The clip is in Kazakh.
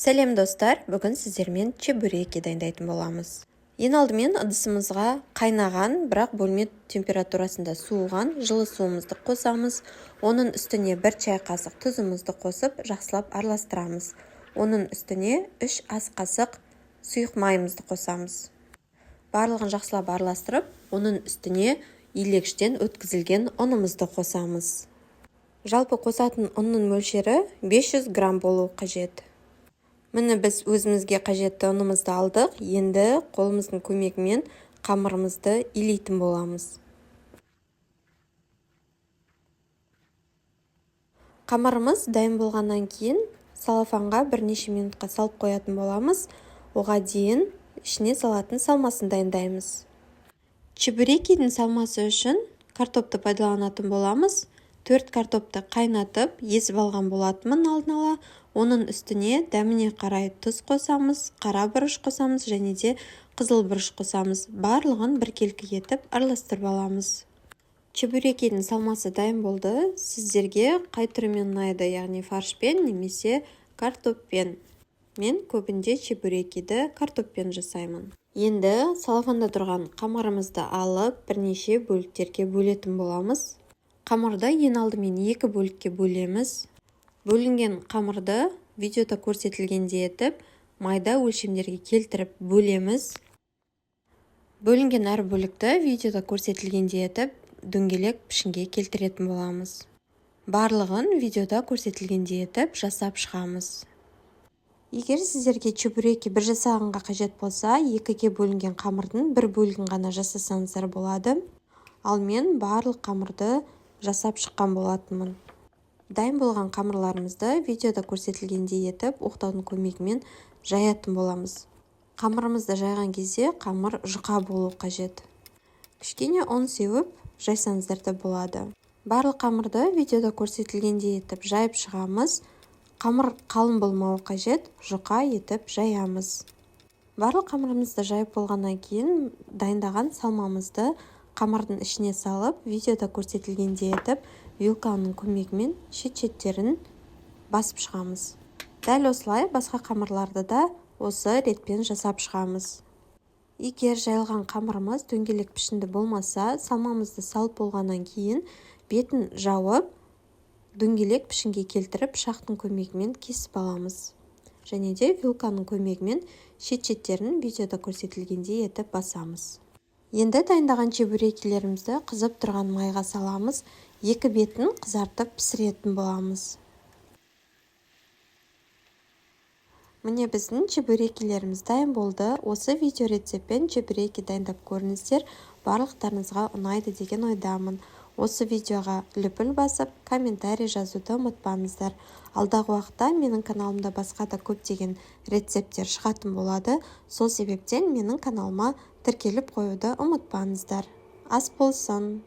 Сәлем достар, бүгін сіздермен чебуреки дайындайтын боламыз. Ең алдымен ыдысымызға қайнаған, бірақ бөлме температурасында суыған жылы суымызды қосамыз. Оның үстіне 1 чай қасық тұзымызды қосып, жақсылап араластырамыз. Оның үстіне 3 ас қасық сұйық майымызды қосамыз. Барлығын жақсылап араластырып, оның үстіне илегіштен өткізілген ұнымызды қосамыз. Жалпы қосатын ұнның мөлшері 500 грамм болуы қажет. Міне біз өзімізге қажетті ұнымызды алдық, енді қолымыздың көмегімен қамырымызды илейтін боламыз. Қамырымыз дайын болғаннан кейін салафанға бірнеше минутқа салып қоятын боламыз. Оға дейін ішіне салатын салмасын дайындаймыз. Чебурекидің салмасы үшін картопты пайдаланатын боламыз. 4 картопты қайнатып, езіп алған болатынмын алдын ала. Оның үстіне дәміне қарай тұз қосамыз, қара бұрыш қосамыз және де қызыл бұрыш қосамыз. Барлығын біркелкі етіп араластырып аламыз. Чебурекидің салмасы дайын болды. Сіздерге қай түрімен ұнайды, яғни фаршпен немесе картоппен. Мен көбінде чебурекиді картоппен жасаймын. Енді салафанда тұрған қамырымызды алып, бірнеше бөліктерге бөлетін боламыз. Қамырды ең алдымен 2 бөлікке бөлеміз. Бөлінген қамырды видеода көрсетілгендей етіп, майда өлшемдерге келтіріп бөлеміз. Бөлінген әр бөлікті видеода көрсетілгендей етіп, дөңгелек пішінге келтіретін боламыз. Барлығын видеода көрсетілгендей етіп жасап шығамыз. Егер сіздерге чебуреки бір жасағанға қажет болса, 2-ге бөлінген қамырдың бір бөлігін ғана жасасаңыздар болады. Ал мен барлық қамырды жасап шыққан болатынмын. Дайын болған қамырларымызды видеода көрсетілгендей етіп, оқтаудың көмегімен жаятын боламыз. Қамырымызды жайған кезде қамыр жұқа болу қажет. Кішкене ұн сеуіп, жайсаңыздар да болады. Барлық қамырды видеода көрсетілгендей етіп жайып шығамыз. Қамыр қалың болмауы қажет, жұқа етіп жаямыз. Барлық қамырымызды жайып болғаннан кейін дайындаған салмамызды қамырдың ішіне салып, видеода көрсетілгендей етіп, вилканың көмегімен шет-шеттерін басып шығамыз. Дәл осылай басқа қамырларды да осы ретпен жасап шығамыз. Егер жайылған қамырымыз дөңгелек пішінді болмаса, салмамызды салып болғаннан кейін бетін жауып, дөңгелек пішінге келтіріп, пышақтың көмегімен кесіп аламыз. Және де вилканың көмегімен шет-шеттерін видеода көрсетілгендей етіп басамыз. Енді дайындаған чебурекилерімізді қызып тұрған майға саламыз. 2 бетін қызартып пісіретін боламыз. Міне біздің чебурекилеріміз дайын болды. Осы видео рецептпен чебуреки дайындап көріңіздер. Барлықтарыңызға ұнайды деген ойдамын. Осы видеоға лүпіл басып, комментарий жазуды ұмытпаңыздар. Алдағы уақытта менің каналымда басқа да көптеген рецепттер шығатын болады. Сол себептен менің каналыма тіркеліп қоюды ұмытпаңыздар. Ас болсын!